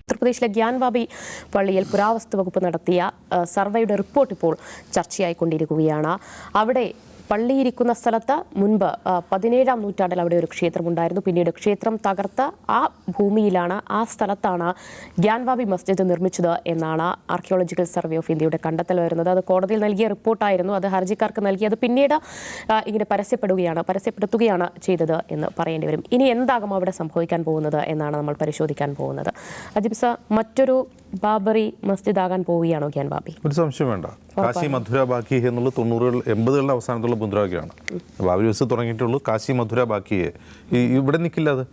ഉത്തർപ്രദേശിലെ ഗ്യാൻവാബി പള്ളിയിൽ പുരാവസ്തു വകുപ്പ് നടത്തിയ സർവേയുടെ റിപ്പോർട്ട് ഇപ്പോൾ ചർച്ചയായിക്കൊണ്ടിരിക്കുകയാണ്. അവിടെ പള്ളിയിരിക്കുന്ന സ്ഥലത്ത് മുൻപ് 17-ാം നൂറ്റാണ്ടിൽ അവിടെ ഒരു ക്ഷേത്രമുണ്ടായിരുന്നു. പിന്നീട് ക്ഷേത്രം തകർത്ത ആ ഭൂമിയിലാണ്, ആ സ്ഥലത്താണ് ഗ്യാൻവാബി മസ്ജിദ് നിർമ്മിച്ചത് എന്നാണ് ആർക്കിയോളജിക്കൽ സർവേ ഓഫ് ഇന്ത്യയുടെ കണ്ടെത്തൽ വരുന്നത്. അത് കോടതിയിൽ നൽകിയ റിപ്പോർട്ടായിരുന്നു. അത് ഹർജിക്കാർക്ക് നൽകിയത് പിന്നീട് ഇങ്ങനെ പരസ്യപ്പെടുത്തുകയാണ് ചെയ്തത് എന്ന് പറയേണ്ടി വരും. ഇനി എന്താകും അവിടെ സംഭവിക്കാൻ പോകുന്നത് എന്നാണ് നമ്മൾ പരിശോധിക്കാൻ പോകുന്നത്. അജിബ് സർ, മറ്റൊരു ബാബറി മസ്ജിദ് ആകാൻ പോവുകയാണോ ഗ്യാൻവാബി? ഒരു സംശയം വേണ്ട. കാശി മധുര ബാക്കി എന്നുള്ളത് 90-80കളുടെ അവസാനത്തുള്ള മുദ്രാവാക്യമാണ്. ബാബരി മസ്ജിദ് തുടങ്ങിയിട്ടുള്ളൂ കാശി മധുര ബാക്കിയെ. ഇവിടെ നിൽക്കില്ല അത്.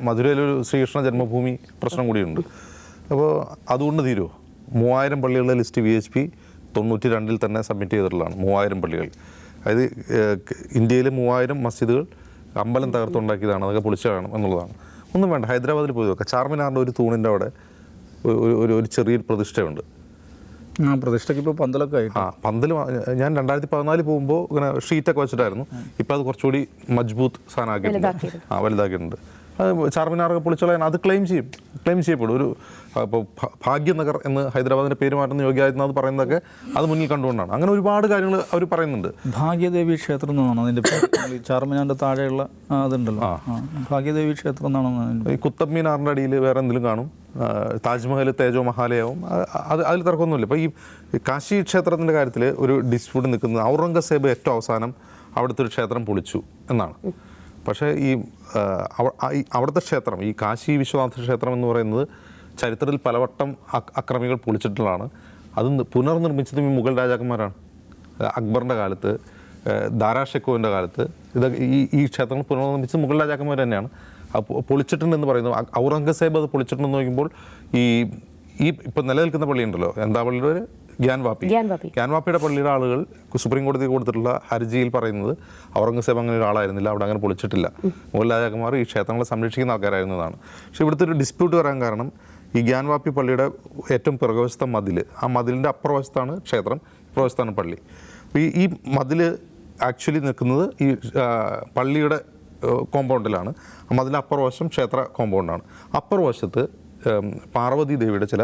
മധുരയിലൊരു ശ്രീകൃഷ്ണ ജന്മഭൂമി പ്രശ്നം കൂടിയുണ്ട്. അപ്പോൾ അതുകൊണ്ട് തീരുമോ? 3000 പള്ളികളുടെ ലിസ്റ്റ് VHP 92-ൽ തന്നെ സബ്മിറ്റ് ചെയ്തിട്ടുള്ളതാണ്. 3000 പള്ളികൾ. അതായത് ഇന്ത്യയിലെ 3000 മസ്ജിദുകൾ അമ്പലം തകർത്തുണ്ടാക്കിയതാണ്, അതൊക്കെ പൊളിച്ചതാണ് എന്നുള്ളതാണ്. ഒന്നും വേണ്ട, ഹൈദരാബാദിൽ പോയി നോക്കാം. ചാർമിനാറിൻ്റെ ഒരു തൂണിൻ്റെ അവിടെ ഒരു ചെറിയൊരു പ്രതിഷ്ഠയുണ്ട്. പ്രതിഷ്ഠയ്ക്ക് ഇപ്പോൾ പന്തലൊക്കെ ആയിട്ട്. പന്തൽ ഞാൻ 2014 പോകുമ്പോൾ ഇങ്ങനെ ഷീറ്റൊക്കെ വെച്ചിട്ടായിരുന്നു. ഇപ്പോൾ അത് കുറച്ചുകൂടി മജ്ബൂത്ത് സാധനമാക്കിയിട്ടുണ്ട്, വലുതാക്കിയിട്ടുണ്ട്. അത് ചാർമിനാറൊക്കെ പൊളിച്ചോളാൻ അത് ക്ലെയിം ചെയ്യപ്പെടും. ഒരു ഇപ്പോൾ ഭാഗ്യനഗർ എന്ന് ഹൈദരാബാദിൻ്റെ പേര് മാറ്റുന്ന യോഗി ആദിത്യനാഥ് പറയുന്നതൊക്കെ അത് മുന്നിൽ കണ്ടുകൊണ്ടാണ്. അങ്ങനെ ഒരുപാട് കാര്യങ്ങൾ അവർ പറയുന്നുണ്ട്. ഭാഗ്യദേവി ക്ഷേത്രം എന്നാണ് അതിൻ്റെ ചാർമിനാറിൻ്റെ താഴെയുള്ള അതുണ്ടല്ലോ, ഭാഗ്യദേവി ക്ഷേത്രം എന്നാണ്. ഈ കുത്തബ് മീനാറിൻ്റെ അടിയിൽ വേറെ എന്തെങ്കിലും കാണും. താജ്മഹൽ തേജോ മഹാലയാവും. അതിൽ തർക്കമൊന്നുമില്ല. ഇപ്പോൾ ഈ കാശി ക്ഷേത്രത്തിൻ്റെ കാര്യത്തിൽ ഒരു ഡിസ്പ്യൂട്ട് നിൽക്കുന്നത് ഔറംഗസേബ് ഏറ്റവും അവസാനം അവിടുത്തെ ഒരു ക്ഷേത്രം പൊളിച്ചു എന്നാണ്. പക്ഷേ അവിടുത്തെ ക്ഷേത്രം, ഈ കാശി വിശ്വനാഥ ക്ഷേത്രം എന്ന് പറയുന്നത് ചരിത്രത്തിൽ പലവട്ടം അക്രമികൾ പൊളിച്ചിട്ടുള്ളതാണ്. അത് പുനർനിർമ്മിച്ചതും ഈ മുഗൾ രാജാക്കന്മാരാണ്. അക്ബറിൻ്റെ കാലത്ത്, ദാരാ ഷെക്കോവിൻ്റെ കാലത്ത് ഇതൊക്കെ ഈ ക്ഷേത്രങ്ങൾ പുനർനിർമ്മിച്ചത് മുഗൾ രാജാക്കന്മാർ തന്നെയാണ്. പൊളിച്ചിട്ടുണ്ടെന്ന് പറയുന്നത് ഔറംഗസേബ് അത് പൊളിച്ചിട്ടുണ്ടെന്ന് നോക്കുമ്പോൾ ഈ ഇപ്പം നിലനിൽക്കുന്ന പള്ളിയുണ്ടല്ലോ, എന്താ പള്ളിയുടെ ഒരു ഗ്യാൻവാപ്പിയുടെ പള്ളിയുടെ ആളുകൾ സുപ്രീം കോടതി കൊടുത്തിട്ടുള്ള ഹർജിയിൽ പറയുന്നത് ഔറംഗസേബ് അങ്ങനെ ഒരാളായിരുന്നില്ല, അവിടെ അങ്ങനെ പൊളിച്ചിട്ടില്ല. മുഗൾ രാജാക്കന്മാർ ഈ ക്ഷേത്രങ്ങളെ സംരക്ഷിക്കുന്ന ആൾക്കാരായിരുന്നതാണ്. പക്ഷേ ഇവിടുത്തെ ഒരു ഡിസ്പ്യൂട്ട് വരാൻ കാരണം ഈ ഗ്യാൻവാപ്പി പള്ളിയുടെ ഏറ്റവും പിറകുവശത്തെ മതിൽ, ആ മതിലിൻ്റെ അപ്പുറവശത്താണ് ക്ഷേത്രം, ഇപ്പുറവശത്താണ് പള്ളി. അപ്പോൾ ഈ മതിൽ ആക്ച്വലി നിൽക്കുന്നത് ഈ പള്ളിയുടെ കോമ്പൗണ്ടിലാണ്. അതിൻ്റെ അപ്പുറവശം ക്ഷേത്ര കോമ്പൗണ്ടാണ്. അപ്പുറവശത്ത് പാർവതി ദേവിയുടെ ചില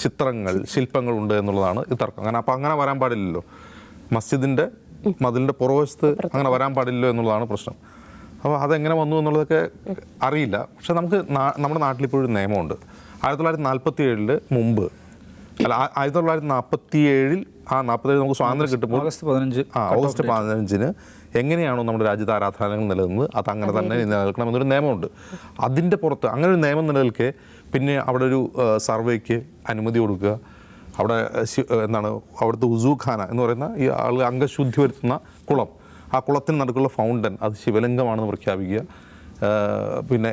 ചിത്രങ്ങൾ, ശില്പങ്ങളുണ്ട് എന്നുള്ളതാണ് ഈ തർക്കം. അപ്പോൾ അങ്ങനെ വരാൻ പാടില്ലല്ലോ, മസ്ജിദിൻ്റെ മതിലിൻ്റെ പുറവശത്ത് അങ്ങനെ വരാൻ പാടില്ലല്ലോ എന്നുള്ളതാണ് പ്രശ്നം. അപ്പോൾ അതെങ്ങനെ വന്നു എന്നുള്ളതൊക്കെ അറിയില്ല. പക്ഷെ നമ്മുടെ നാട്ടിലിപ്പോഴൊരു നിയമമുണ്ട്. 1947 മുമ്പ്, അല്ല 1947 നമുക്ക് സ്വാതന്ത്ര്യം കിട്ടുമ്പോൾ ഓഗസ്റ്റ് 15 എങ്ങനെയാണോ നമ്മുടെ രാജ്യത്ത് ആരാധനാലയങ്ങൾ നിലനിന്നത് അത് അങ്ങനെ തന്നെ നിലനിൽക്കണമെന്നൊരു നിയമമുണ്ട്. അതിൻ്റെ പുറത്ത് അങ്ങനെ ഒരു നിയമം നിലനിൽക്കെ പിന്നെ അവിടെ ഒരു സർവേക്ക് അനുമതി കൊടുക്കുക, അവിടെ അവിടുത്തെ ഉസൂഖാന എന്ന് പറയുന്ന ഈ ആൾ അംഗശുദ്ധി വരുത്തുന്ന കുളം, ആ കുളത്തിന് നടുക്കുള്ള ഫൗണ്ടൻ അത് ശിവലിംഗമാണെന്ന് പ്രഖ്യാപിക്കുക. പിന്നെ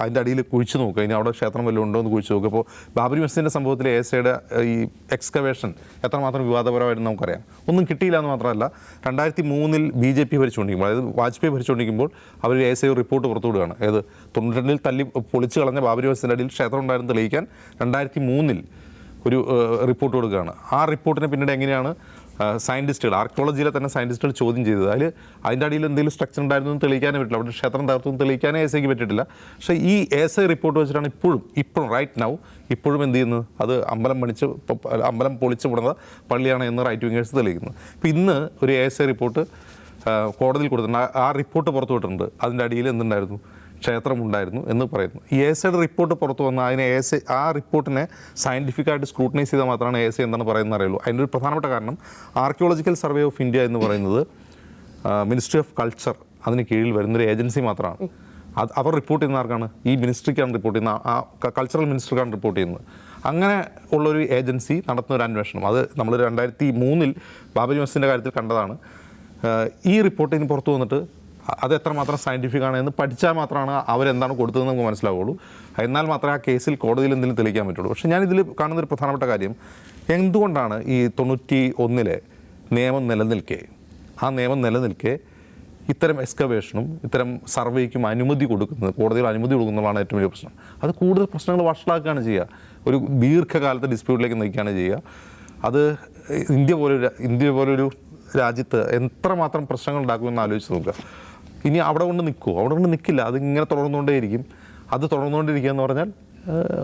അതിൻ്റെ അടിയിൽ കുഴിച്ച് നോക്കുക, ഇനി അവിടെ ക്ഷേത്രം വല്ലതും ഉണ്ടോ എന്ന് കുഴിച്ച് നോക്കുക. അപ്പോൾ ബാബരി മസ്ജിദിൻ്റെ സംഭവത്തിൽ ASAയുടെ ഈ എക്സ്കവേഷൻ എത്രമാത്രം വിവാദപരമായിരുന്നു നമുക്കറിയാം. ഒന്നും കിട്ടിയില്ല എന്ന് മാത്രമല്ല, 2003 BJP ഭരിച്ചുകൊണ്ടിരിക്കുമ്പോൾ, അതായത് വാജ്പേയി ഭരിച്ചുകൊണ്ടിരിക്കുമ്പോൾ അവർ ASA റിപ്പോർട്ട് പുറത്തുവിടുകയാണ്. 92 തല്ലി പൊളിച്ച് കളഞ്ഞ ബാബരി മസ്ജിദിൻ്റെ അടിയിൽ ക്ഷേത്രം ഉണ്ടായിരുന്നു തെളിയിക്കാൻ 2003 ഒരു റിപ്പോർട്ട് കൊടുക്കുകയാണ്. ആ റിപ്പോർട്ടിനെ പിന്നീട് എങ്ങനെയാണ് സയൻറ്റിസ്റ്റുകൾ, ആർക്കിയോളജിയിലെ തന്നെ സയൻറ്റിസ്റ്റുകൾ ചോദ്യം ചെയ്തത്. അതിൻ്റെ അടിയിൽ എന്തെങ്കിലും സ്ട്രക്ചർ ഉണ്ടായിരുന്നു എന്ന് തെളിയിക്കാനേ പറ്റില്ല, അവിടെ ക്ഷേത്രം തകർത്തു തെളിയിക്കാനേ ASAയ്ക്ക് പറ്റിയിട്ടില്ല. പക്ഷേ ഈ ASA റിപ്പോർട്ട് വെച്ചിട്ടാണ് ഇപ്പോഴും റൈറ്റ് നൗ ഇപ്പോഴും എന്ത് ചെയ്യുന്നത്, അത് അമ്പലം പൊളിച്ച് വിടുന്ന പള്ളിയാണ് എന്ന് റൈറ്റ് വിങ്ങേഴ്സ് തെളിയിക്കുന്നത്. ഇപ്പോൾ ഇന്ന് ഒരു ASA റിപ്പോർട്ട് കോടതിയിൽ കൊടുത്തിട്ടുണ്ട്. ആ റിപ്പോർട്ട് പുറത്തു വിട്ടിട്ടുണ്ട്. അതിൻ്റെ അടിയിൽ എന്തുണ്ടായിരുന്നു, ക്ഷേത്രമുണ്ടായിരുന്നു എന്ന് പറയുന്നു. ഈ ASAയുടെ റിപ്പോർട്ട് പുറത്തു വന്ന ആ റിപ്പോർട്ടിനെ സയൻറ്റിഫിക്കായിട്ട് സ്ക്രൂട്ടനൈസ് ചെയ്താൽ മാത്രമാണ് ASA എന്താണ് പറയുന്നത് അറിയുള്ളൂ. അതിൻ്റെ ഒരു പ്രധാനപ്പെട്ട കാരണം ആർക്കിയോളജിക്കൽ സർവേ ഓഫ് ഇന്ത്യ എന്ന് പറയുന്നത് മിനിസ്ട്രി ഓഫ് കൾച്ചർ അതിന് കീഴിൽ വരുന്നൊരു ഏജൻസി മാത്രമാണ്. അവർ റിപ്പോർട്ട് ചെയ്യുന്ന ആർക്കാണ്? ഈ മിനിസ്ട്രിക്കാണ് റിപ്പോർട്ട് ചെയ്യുന്നത്, ആ കൾച്ചറൽ മിനിസ്റ്റർക്കാണ് റിപ്പോർട്ട് ചെയ്യുന്നത്. അങ്ങനെ ഉള്ളൊരു ഏജൻസി നടത്തുന്ന ഒരു അന്വേഷണം, അത് നമ്മൾ 2003 ബാബരി മസ്ജിദിൻ്റെ കാര്യത്തിൽ കണ്ടതാണ്. ഈ റിപ്പോർട്ട് ഇനി പുറത്തു വന്നിട്ട് അത് എത്രമാത്രം സയൻറ്റിഫിക് ആണ് എന്ന് പഠിച്ചാൽ മാത്രമാണ് അവരെന്താണ് കൊടുത്തതെന്ന് നമുക്ക് മനസ്സിലാവുള്ളൂ. എന്നാൽ മാത്രമേ ആ കേസിൽ കോടതിയിൽ എന്തെങ്കിലും തെളിയിക്കാൻ പറ്റുള്ളൂ. പക്ഷേ ഞാനിതിൽ കാണുന്നൊരു പ്രധാനപ്പെട്ട കാര്യം, എന്തുകൊണ്ടാണ് ഈ 91 നിയമം നിലനിൽക്കെ ഇത്തരം എക്സ്കവേഷനും ഇത്തരം സർവേക്കും അനുമതി കൊടുക്കുന്നത്, കോടതിയിൽ അനുമതി കൊടുക്കുന്നതാണ് ഏറ്റവും വലിയ പ്രശ്നം. അത് കൂടുതൽ പ്രശ്നങ്ങൾ വഷളാക്കുകയാണ് ചെയ്യുക, ഒരു ദീർഘകാലത്തെ ഡിസ്പ്യൂട്ടിലേക്ക് നയിക്കുകയാണ് ചെയ്യുക. അത് ഇന്ത്യ പോലൊരു രാജ്യത്ത് എത്രമാത്രം പ്രശ്നങ്ങൾ ഉണ്ടാക്കുമെന്ന് ആലോചിച്ച് നോക്കുക. ഇനി അവിടെ കൊണ്ട് നിൽക്കുമോ? അവിടെ കൊണ്ട് നിൽക്കില്ല. അതിങ്ങനെ തുടർന്നുകൊണ്ടേയിരിക്കും. അത് തുടർന്നുകൊണ്ടിരിക്കുക എന്ന് പറഞ്ഞാൽ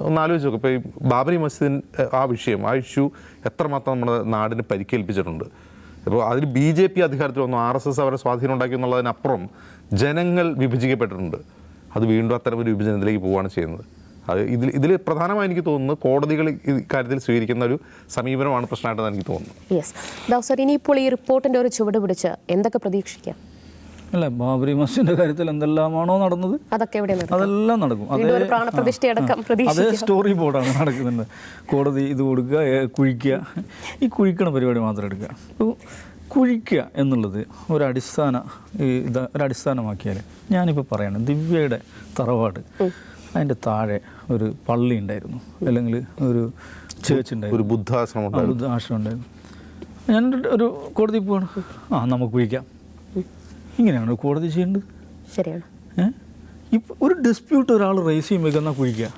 ഒന്ന് ആലോചിച്ച് നോക്കുക. ഇപ്പോൾ ഈ ബാബരി മസ്ജിദിൻ്റെ ആ വിഷയം, ആ ഇഷ്യൂ എത്രമാത്രം നമ്മുടെ നാടിന് പരിക്കേൽപ്പിച്ചിട്ടുണ്ട്. ഇപ്പോൾ അതിൽ BJP അധികാരത്തിൽ വന്നു, RSS അവരെ സ്വാധീനം ഉണ്ടാക്കി എന്നുള്ളതിനപ്പുറം ജനങ്ങൾ വിഭജിക്കപ്പെട്ടിട്ടുണ്ട്. അത് വീണ്ടും അത്തരം ഒരു വിഭജനത്തിലേക്ക് പോവുകയാണ് ചെയ്യുന്നത്. അത് ഇതിൽ പ്രധാനമായി എനിക്ക് തോന്നുന്നത് കോടതികൾ ഇക്കാര്യത്തിൽ സ്വീകരിക്കുന്ന ഒരു സമീപനമാണ് പ്രശ്നമായിട്ടെന്ന് എനിക്ക് തോന്നുന്നു. യെസ് ദാസർ, ഇനിയിപ്പോൾ ഈ റിപ്പോർട്ടിൻ്റെ ഒരു ചുവട് പിടിച്ച് എന്തൊക്കെ പ്രതീക്ഷിക്കാം? അല്ല, ബാബറി മസ്ജിദിന്റെ കാര്യത്തിൽ എന്തെല്ലാമാണോ നടന്നത് അതൊക്കെ എവിടെ അതെല്ലാം നടക്കും. അതേ സ്റ്റോറി ബോർഡാണ് നടക്കുന്നത്. കോടതി ഇത് കൊടുക്കുക, കുഴിക്കുക, ഈ കുഴിക്കണ പരിപാടി മാത്രം എടുക്കുക. അപ്പോൾ കുഴിക്കുക എന്നുള്ളത് ഒരടിസ്ഥാനമാക്കിയാൽ ഞാനിപ്പോൾ പറയണം, ദിവ്യയുടെ തറവാട് അതിൻ്റെ താഴെ ഒരു പള്ളി ഉണ്ടായിരുന്നു, അല്ലെങ്കിൽ ഒരു ചേർച്ച് ഉണ്ടായിരുന്നു, ഒരു ബുദ്ധാശ്രമം ഉണ്ടായിരുന്നു. ഞാൻ ഒരു കോടതി പോവാണ്, നമുക്ക് കുഴിക്കാം. ഇങ്ങനെയാണ് കോടതി ചെയ്യേണ്ടത്. ശരിയാണ്. ഇപ്പം ഒരു ഡിസ്പ്യൂട്ട് ഒരാൾ റേസ് ചെയ്യുമ്പോൾ എന്നാൽ കുഴിക്കുക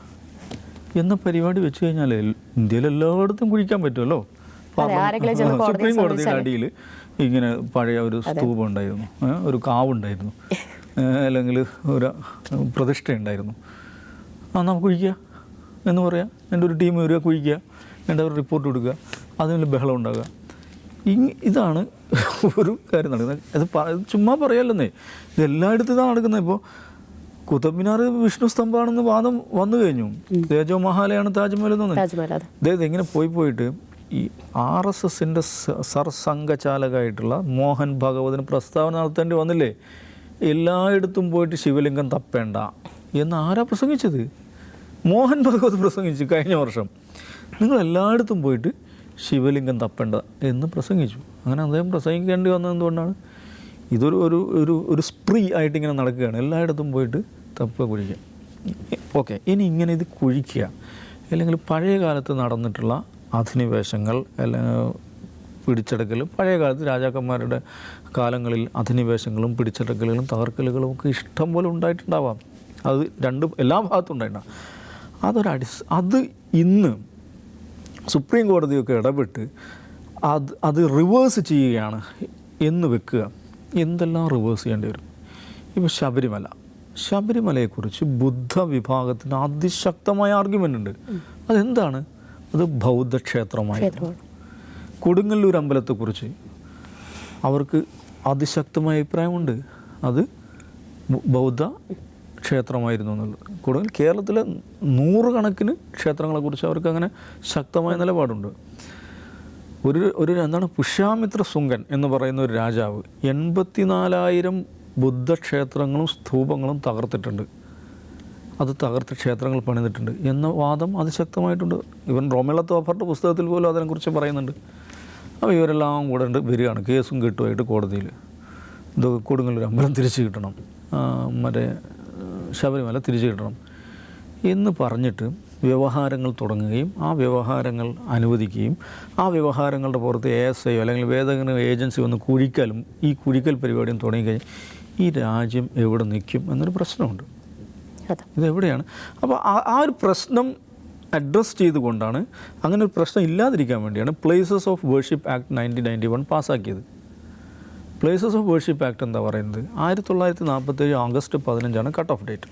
എന്ന പരിപാടി വെച്ച് കഴിഞ്ഞാൽ ഇന്ത്യയിൽ എല്ലായിടത്തും കുഴിക്കാൻ പറ്റുമല്ലോ. സുപ്രീം കോടതിയുടെ അടിയിൽ ഇങ്ങനെ പഴയ ഒരു സ്തൂപം ഉണ്ടായിരുന്നു, ഒരു കാവുണ്ടായിരുന്നു, അല്ലെങ്കിൽ ഒരു പ്രതിഷ്ഠ ഉണ്ടായിരുന്നു. നമുക്ക് കുഴിക്കുക എന്ന് പറയാം. എൻ്റെ ഒരു ടീം വരിക, കുഴിക്കുക, എൻ്റെ ഒരു റിപ്പോർട്ട് കൊടുക്കുക, അതിന് ബഹളം ഉണ്ടാകുക. ഇതാണ് ഒരു കാര്യം നടക്കുന്നത്. അത് ചുമ്മാ പറയല്ലെന്നേ, ഇത് എല്ലായിടത്തും ഇതാണ് നടക്കുന്നത്. ഇപ്പോൾ കുത്തബ് മിനാർ വിഷ്ണു സ്തംഭമാണെന്ന് വാദം വന്നു കഴിഞ്ഞു. തേജോ മഹാലയാണ് താജ്മഹൽ എന്ന് പറഞ്ഞത്. ഇങ്ങനെ പോയിട്ട് ഈ RSSൻ്റെ സർസംഘചാലകമായിട്ടുള്ള മോഹൻ ഭാഗവതിന് പ്രസ്താവന നടത്തേണ്ടി വന്നില്ലേ, എല്ലായിടത്തും പോയിട്ട് ശിവലിംഗം തപ്പേണ്ട എന്ന് ആരാ പ്രസംഗിച്ചത്? മോഹൻ ഭാഗവത് പ്രസംഗിച്ചു കഴിഞ്ഞ വർഷം. നിങ്ങൾ എല്ലായിടത്തും പോയിട്ട് ശിവലിംഗം തപ്പേണ്ട എന്ന് പ്രസംഗിച്ചു. അങ്ങനെ അദ്ദേഹം പ്രസംഗിക്കേണ്ടി വന്നത് എന്തുകൊണ്ടാണ്? ഇതൊരു ഒരു ഒരു ഒരു സ്പ്രീ ആയിട്ട് ഇങ്ങനെ നടക്കുകയാണ്, എല്ലായിടത്തും പോയിട്ട് തപ്പ കുഴിക്കുക. ഓക്കെ, ഇനി ഇങ്ങനെ ഇത് കുഴിക്കുക, അല്ലെങ്കിൽ പഴയ കാലത്ത് നടന്നിട്ടുള്ള അധിനിവേശങ്ങൾ, അല്ലെങ്കിൽ പിടിച്ചെടുക്കൽ, പഴയ കാലത്ത് രാജാക്കന്മാരുടെ കാലങ്ങളിൽ അധിനിവേശങ്ങളും പിടിച്ചെടുക്കലുകളും തകർക്കലുകളും ഒക്കെ ഇഷ്ടം പോലെ ഉണ്ടായിട്ടുണ്ടാവാം. അത് എല്ലാ ഭാഗത്തും ഉണ്ടായിട്ടുണ്ടാവും. അത് ഇന്ന് സുപ്രീം കോടതിയൊക്കെ ഇടപെട്ട് അത് റിവേഴ്സ് ചെയ്യുകയാണ് എന്ന് വെക്കുക. എന്തെല്ലാം റിവേഴ്സ് ചെയ്യേണ്ടി വരും? ഇപ്പോൾ ശബരിമലയെക്കുറിച്ച് ബുദ്ധ വിഭാഗത്തിന് അതിശക്തമായ ആർഗ്യുമെൻ്റ് ഉണ്ട്. അതെന്താണ്? അത് ബൗദ്ധക്ഷേത്രമായിരുന്നു. കൊടുങ്ങല്ലൂർ അമ്പലത്തെക്കുറിച്ച് അവർക്ക് അതിശക്തമായ അഭിപ്രായമുണ്ട്. അത് ബൗദ്ധ ക്ഷേത്രമായിരുന്നു എന്നുള്ളത്. കേരളത്തിലെ 100 കണക്കിന് ക്ഷേത്രങ്ങളെക്കുറിച്ച് അവർക്ക് അങ്ങനെ ശക്തമായ നിലപാടുണ്ട്. എന്താണ് പുഷ്യാമിത്ര ശുങ്കൻ എന്ന് പറയുന്ന ഒരു രാജാവ് 84,000 ബുദ്ധക്ഷേത്രങ്ങളും സ്തൂപങ്ങളും തകർത്തിട്ടുണ്ട്. അത് തകർത്ത ക്ഷേത്രങ്ങൾ പണിതിട്ടുണ്ട് എന്ന വാദം അതിശക്തമായിട്ടുണ്ട്. ഇവൻ റോമിള തോഫറുടെ പുസ്തകത്തിൽ പോലും അതിനെക്കുറിച്ച് പറയുന്നുണ്ട്. അപ്പോൾ ഇവരെല്ലാം കൂടെ വരികയാണ്, കേസും കെട്ടുമായിട്ട് കോടതിയിൽ. ഇത് കൊടുങ്ങല്ലൂർ അമ്പലം തിരിച്ചു കിട്ടണം, മറ്റേ ശബരിമല തിരിച്ചു കിട്ടണം എന്ന് പറഞ്ഞിട്ട് വ്യവഹാരങ്ങൾ തുടങ്ങുകയും ആ വ്യവഹാരങ്ങൾ അനുവദിക്കുകയും ആ വ്യവഹാരങ്ങളുടെ പുറത്ത് ASI അല്ലെങ്കിൽ വേദന ഏജൻസി വന്ന് കുഴിക്കലും ഈ കുഴിക്കൽ പരിപാടിയും തുടങ്ങിക്കഴിഞ്ഞാൽ ഈ രാജ്യം എവിടെ നിൽക്കും എന്നൊരു പ്രശ്നമുണ്ട്. ഇതെവിടെയാണ്? അപ്പോൾ ആ ഒരു പ്രശ്നം അഡ്രസ്സ് ചെയ്തുകൊണ്ടാണ്, അങ്ങനെ ഒരു പ്രശ്നം ഇല്ലാതിരിക്കാൻ വേണ്ടിയാണ് പ്ലേസസ് ഓഫ് വേർഷിപ്പ് ആക്ട് 1991 പാസ്സാക്കിയത്. പ്ലേസസ് ഓഫ് വേർഷിപ്പ് ആക്ട് എന്താ പറയുന്നത്? 1947 ഓഗസ്റ്റ് 15 കട്ട് ഓഫ് ഡേറ്റ്.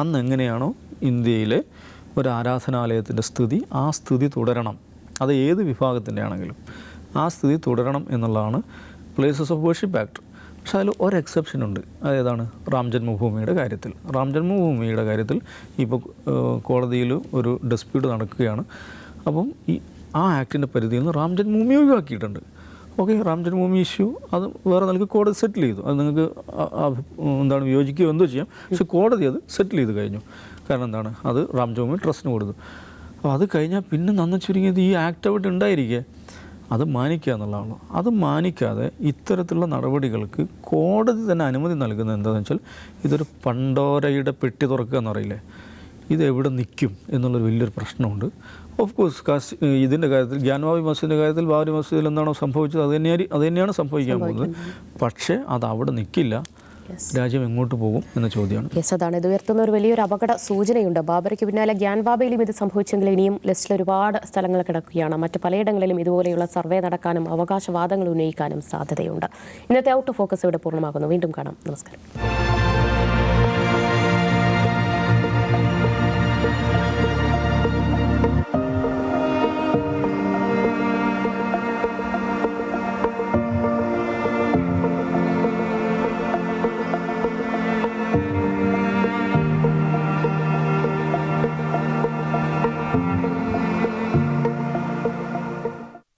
അന്ന് എങ്ങനെയാണോ ഇന്ത്യയിലെ ഒരു ആരാധനാലയത്തിൻ്റെ സ്ഥിതി, ആ സ്ഥിതി തുടരണം. അത് ഏത് വിഭാഗത്തിൻ്റെ ആണെങ്കിലും ആ സ്ഥിതി തുടരണം എന്നുള്ളതാണ് പ്ലേസസ് ഓഫ് വേർഷിപ്പ് ആക്ട്. പക്ഷേ അതിൽ ഒരു എക്സെപ്ഷൻ ഉണ്ട്. അതേതാണ്? റാം ജന്മഭൂമിയുടെ കാര്യത്തിൽ ഇപ്പോൾ കോടതിയിൽ ഒരു ഡിസ്പ്യൂട്ട് നടക്കുകയാണ്. അപ്പം ആ ആക്ടിൻ്റെ പരിധിയിൽ നിന്ന് റാം ജന്മഭൂമി ഒഴിവാക്കിയിട്ടുണ്ട്. ഓക്കെ, റാം ജന്മഭൂമി ഇഷ്യൂ അത് വേറെ നിലയ്ക്ക് കോടതി സെറ്റിൽ ചെയ്തു. അത് നിങ്ങൾക്ക് വിയോജിക്കുകയോ എന്തോ ചെയ്യാം. പക്ഷെ കോടതി അത് സെറ്റിൽ ചെയ്ത് കഴിഞ്ഞു. കാരണം എന്താണ്? അത് റാം ജന്മഭൂമി ട്രസ്റ്റിന് കൊടുത്തു. അപ്പോൾ അത് കഴിഞ്ഞാൽ പിന്നെ നന്ന ചുരുങ്ങിയത് ഈ ആക്ട് അവിടെ ഉണ്ടായിരിക്കെ അത് മാനിക്കുക എന്നുള്ളതാണല്ലോ. അത് മാനിക്കാതെ ഇത്തരത്തിലുള്ള നടപടികൾക്ക് കോടതി തന്നെ അനുമതി നൽകുന്നത് എന്താണെന്ന് വെച്ചാൽ ഇതൊരു പണ്ടോരയുടെ പെട്ടി തുറക്കുക എന്നറിയില്ലേ, ഇതെവിടെ നിൽക്കും എന്നുള്ളൊരു വലിയൊരു പ്രശ്നമുണ്ട്. ഓഫ് കോഴ്സ് ഇതിൻ്റെ കാര്യത്തിൽ ഗ്യാൻവാബി മസ്ജിദിൻ്റെ കാര്യത്തിൽ ബാബരി മസ്ജിദിൽ എന്താണോ സംഭവിച്ചത് അത് തന്നെയാണ് സംഭവിക്കാൻ പോകുന്നത്. പക്ഷേ അത് അവിടെ നിൽക്കില്ല. രാജ്യം എങ്ങോട്ട് പോകും എന്ന ചോദ്യമാണ്. യെസ്, അതാണ് ഇത് ഉയർത്തുന്ന ഒരു വലിയൊരു അപകട സൂചനയുണ്ട്. ബാബറിക്ക് പിന്നാലെ ഗ്യാൻവാബയിലും ഇത് സംഭവിച്ചെങ്കിൽ ഇനിയും ലിസ്റ്റിൽ ഒരുപാട് സ്ഥലങ്ങൾ കിടക്കുകയാണ്. മറ്റ് പലയിടങ്ങളിലും ഇതുപോലെയുള്ള സർവേ നടക്കാനും അവകാശവാദങ്ങൾ ഉന്നയിക്കാനും സാധ്യതയുണ്ട്. ഇന്നത്തെ ഔട്ട് ഓഫ് ഫോക്കസ് ഇവിടെ പൂർണ്ണമാകുന്നു. വീണ്ടും കാണാം. നമസ്കാരം.